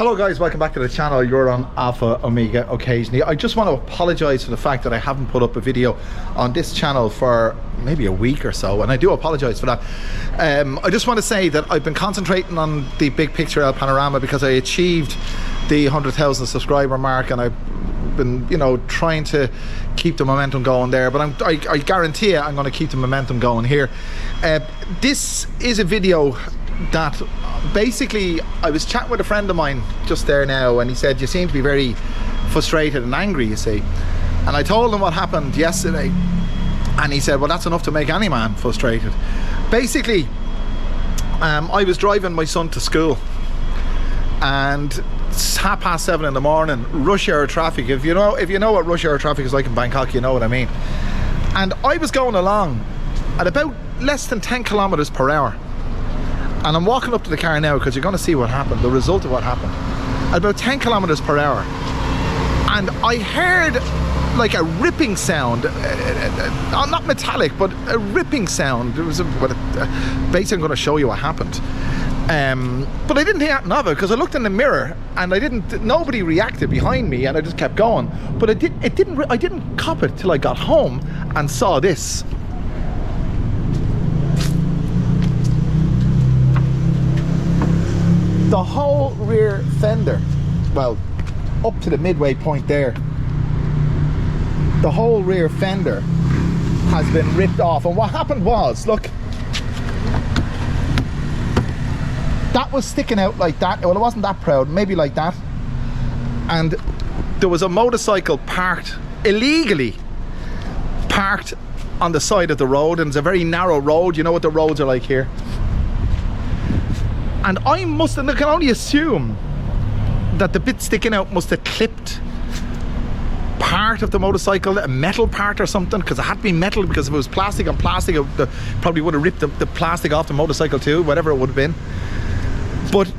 Hello guys, welcome back to the channel. You're on Alpha Omega occasionally. I just want to apologize for the fact that I haven't put up a video on this channel for maybe a week or so, and I do apologize for that. I just want to say that I've been concentrating on the big picture El Panorama because I achieved the 100,000 subscriber mark, and I've been, you know, trying to keep the momentum going there, but I guarantee you I'm going to keep the momentum going here. This is a video that basically, I was chatting with a friend of mine just there now, and he said, you seem to be very frustrated and angry, you see. And I told him what happened yesterday, and he said, well, that's enough to make any man frustrated. Basically, I was driving my son to school, and it's 7:30 in the morning, rush hour traffic. If you know what rush hour traffic is like in Bangkok, you know what I mean. And I was going along at about less than 10 kilometers per hour. And I'm walking up to the car now because you're going to see what happened, the result of what happened. At about 10 kilometers per hour. And I heard like a ripping sound, not metallic, but a ripping sound. It was basically, I'm going to show you what happened. But I didn't hear anything of it because I looked in the mirror and nobody reacted behind me, and I just kept going. But I didn't cop it till I got home and saw this. The whole rear fender, well, up to the midway point there, the whole rear fender has been ripped off. And what happened was, look, that was sticking out like that. Well, it wasn't that proud, maybe like that. And there was a motorcycle parked, illegally parked on the side of the road, and it's a very narrow road. You know what the roads are like here. And I can only assume that the bit sticking out must have clipped part of the motorcycle, a metal part or something, because it had to be metal, because if it was plastic on plastic, it probably would have ripped the plastic off the motorcycle too, whatever it would have been. But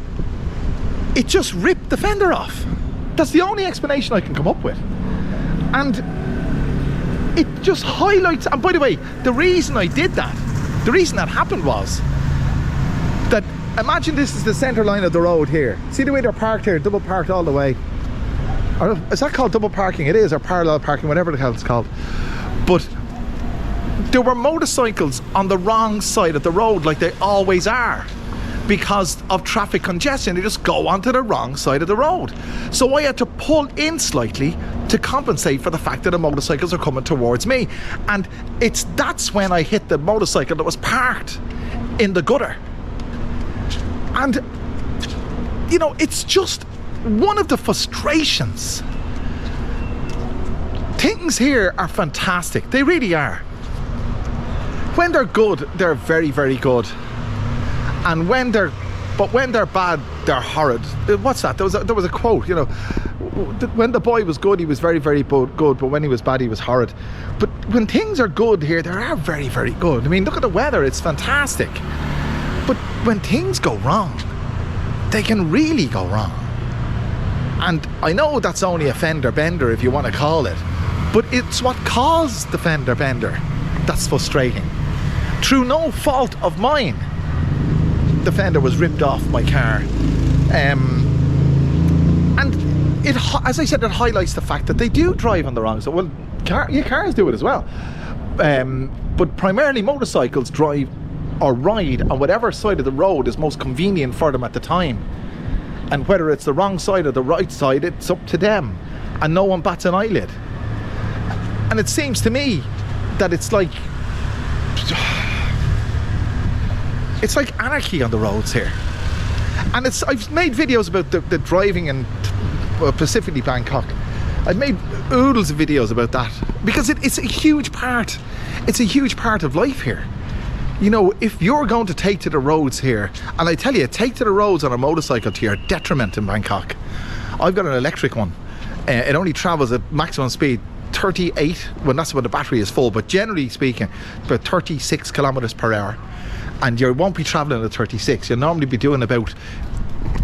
it just ripped the fender off. That's the only explanation I can come up with. And it just highlights, and by the way, the reason I did that, the reason that happened was that, imagine this is the center line of the road here. See the way they're parked here, double parked all the way. Or is that called double parking? It is, or parallel parking, whatever the hell it's called. But there were motorcycles on the wrong side of the road, like they always are, because of traffic congestion. They just go onto the wrong side of the road. So I had to pull in slightly to compensate for the fact that the motorcycles are coming towards me. And that's when I hit the motorcycle that was parked in the gutter. And, you know, it's just one of the frustrations. Things here are fantastic. They really are. When they're good, they're very, very good. And when they're bad, they're horrid. What's that? There was a quote, you know, when the boy was good, he was very, very good, but when he was bad, he was horrid. But when things are good here, they are very, very good. I mean, look at the weather, it's fantastic. But when things go wrong, they can really go wrong. And I know that's only a fender bender, if you want to call it, but it's what caused the fender bender that's frustrating. Through no fault of mine, the fender was ripped off my car. And it, as I said, it highlights the fact that they do drive on the wrong side. Well, cars do it as well. But primarily motorcycles drive or ride on whatever side of the road is most convenient for them at the time. And whether it's the wrong side or the right side, it's up to them. And no one bats an eyelid. And it seems to me that it's like anarchy on the roads here. And I've made videos about the driving in specifically Bangkok. I've made oodles of videos about that because it's a huge part. It's a huge part of life here. You know, if you're going to take to the roads here, and I tell you, take to the roads on a motorcycle to your detriment in Bangkok. I've got an electric one. It only travels at maximum speed 38, when that's when the battery is full, but generally speaking, about 36 kilometers per hour. And you won't be traveling at 36. You'll normally be doing about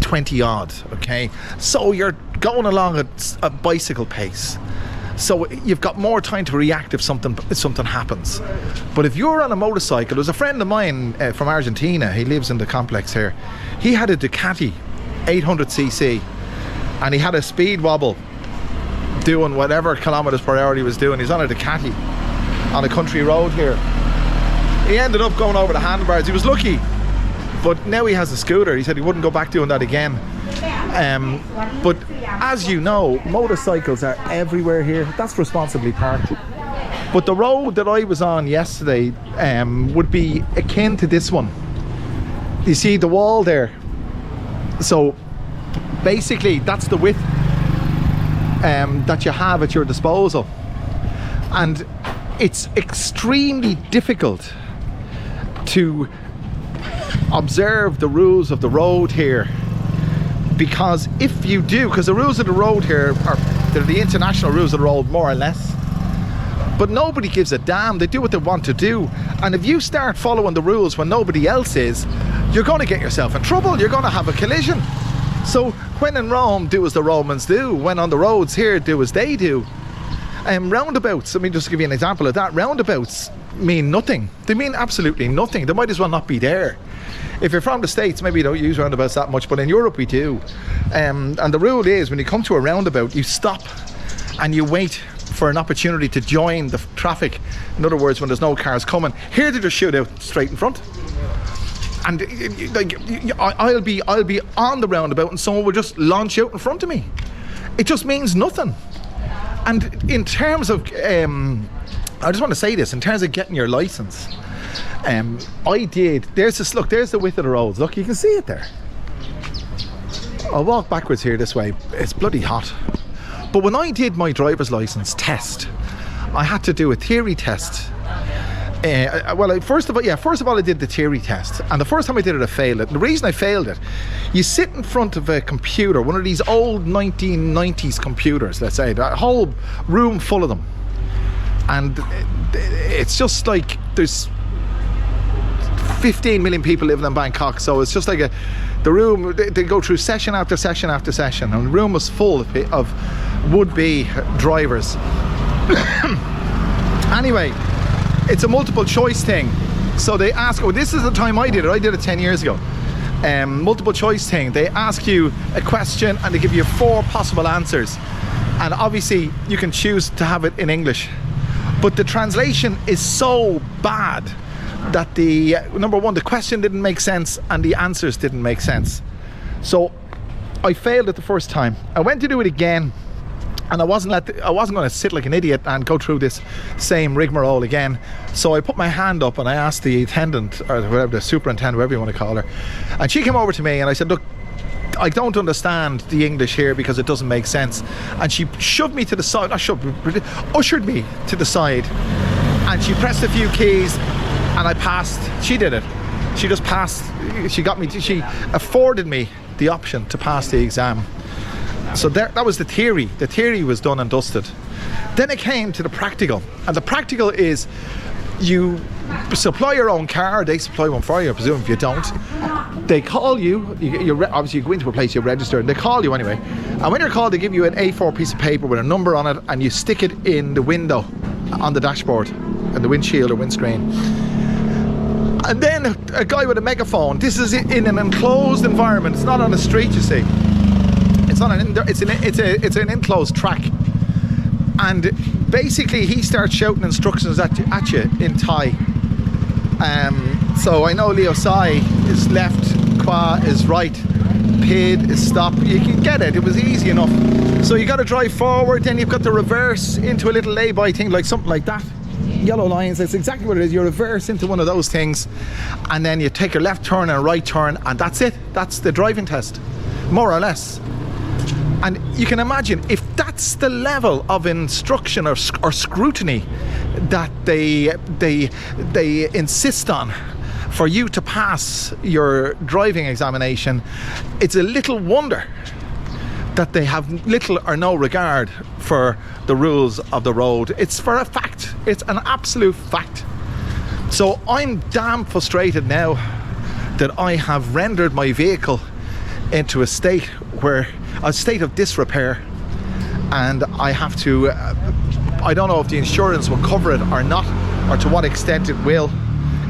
20 odd, okay? So you're going along at a bicycle pace. So you've got more time to react if something happens. But if you're on a motorcycle, there's a friend of mine from Argentina, he lives in the complex here. He had a Ducati 800cc and he had a speed wobble doing whatever kilometers per hour he was doing. He's on a Ducati on a country road here. He ended up going over the handlebars. He was lucky, but now he has a scooter. He said he wouldn't go back doing that again. But as you know, motorcycles are everywhere here. That's responsibly parked. But the road that I was on yesterday would be akin to this one. You see the wall there? So basically that's the width that you have at your disposal, and it's extremely difficult to observe the rules of the road here, because if you do, because the rules of the road here they're the international rules of the road more or less, but nobody gives a damn. They do what they want to do, and if you start following the rules when nobody else is, you're going to get yourself in trouble. You're going to have a collision. So when in Rome, do as the Romans do. When on the roads here, do as they do. Roundabouts, let me just give you an example of that. Roundabouts mean nothing. They mean absolutely nothing. They might as well not be there. If you're from the States, maybe you don't use roundabouts that much, but in Europe we do. And the rule is, when you come to a roundabout, you stop and you wait for an opportunity to join the traffic. In other words, when there's no cars coming. Here they just shoot out straight in front. And like, I'll be on the roundabout and someone will just launch out in front of me. It just means nothing. And in terms of, I just want to say this, in terms of getting your license, I did, there's the width of the roads. Look, you can see it there. I'll walk backwards here this way. It's bloody hot. But when I did my driver's license test, I had to do a theory test. First of all, I did the theory test, and the first time I did it, I failed it. And the reason I failed it, you sit in front of a computer, one of these old 1990s computers, let's say, a whole room full of them, and it's just like there's 15 million people living in Bangkok, so it's just like the room, they go through session after session after session, and the room was full of would-be drivers. Anyway, it's a multiple choice thing. So they ask, this is the time I did it 10 years ago. Multiple choice thing. They ask you a question and they give you 4 possible answers. And obviously you can choose to have it in English. But the translation is so bad that number one, the question didn't make sense and the answers didn't make sense. So I failed it the first time. I went to do it again, and I wasn't going to sit like an idiot and go through this same rigmarole again. So I put my hand up and I asked the attendant, or whatever, the superintendent, whatever you want to call her, and she came over to me and I said, look, I don't understand the English here because it doesn't make sense. And she shoved me to the side, ushered me to the side, and she pressed a few keys and I passed. She did it. She just passed. She afforded me the option to pass the exam. So that was the theory. The theory was done and dusted. Then it came to the practical, and the practical is you supply your own car. They supply one for you, I presume. If you don't, they call you. Obviously you go into a place, you register, and they call you anyway. And when you're called, they give you an A4 piece of paper with a number on it, and you stick it in the window on the dashboard, and the windshield or windscreen. And then a guy with a megaphone. This is in an enclosed environment. It's not on the street, you see. It's an enclosed track, and basically he starts shouting instructions at you in Thai. So I know Leo Sai is left, Qua is right, Pid is stop. You can get it. It was easy enough. So you got to drive forward, then you've got to reverse into a little lay-by thing, like something like that. Yellow lines, that's exactly what it is. You reverse into one of those things, and then you take a left turn and a right turn, and that's it. That's the driving test, more or less. And you can imagine, if that's the level of instruction or scrutiny that they insist on for you to pass your driving examination, it's a little wonder that they have little or no regard for the rules of the road. It's for a fact. It's an absolute fact. So I'm damn frustrated now that I have rendered my vehicle into a state of disrepair, and I have to I don't know if the insurance will cover it or not, or to what extent it will.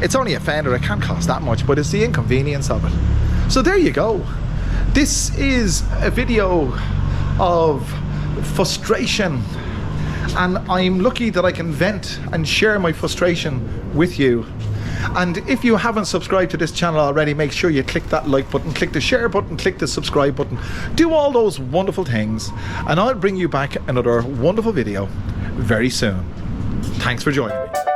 It's only a fender, it can't cost that much, but it's the inconvenience of it. So there you go. This is a video of frustration, and I'm lucky that I can vent and share my frustration with you. And if you haven't subscribed to this channel already, make sure you click that like button, click the share button, click the subscribe button, do all those wonderful things, and I'll bring you back another wonderful video very soon. Thanks for joining me.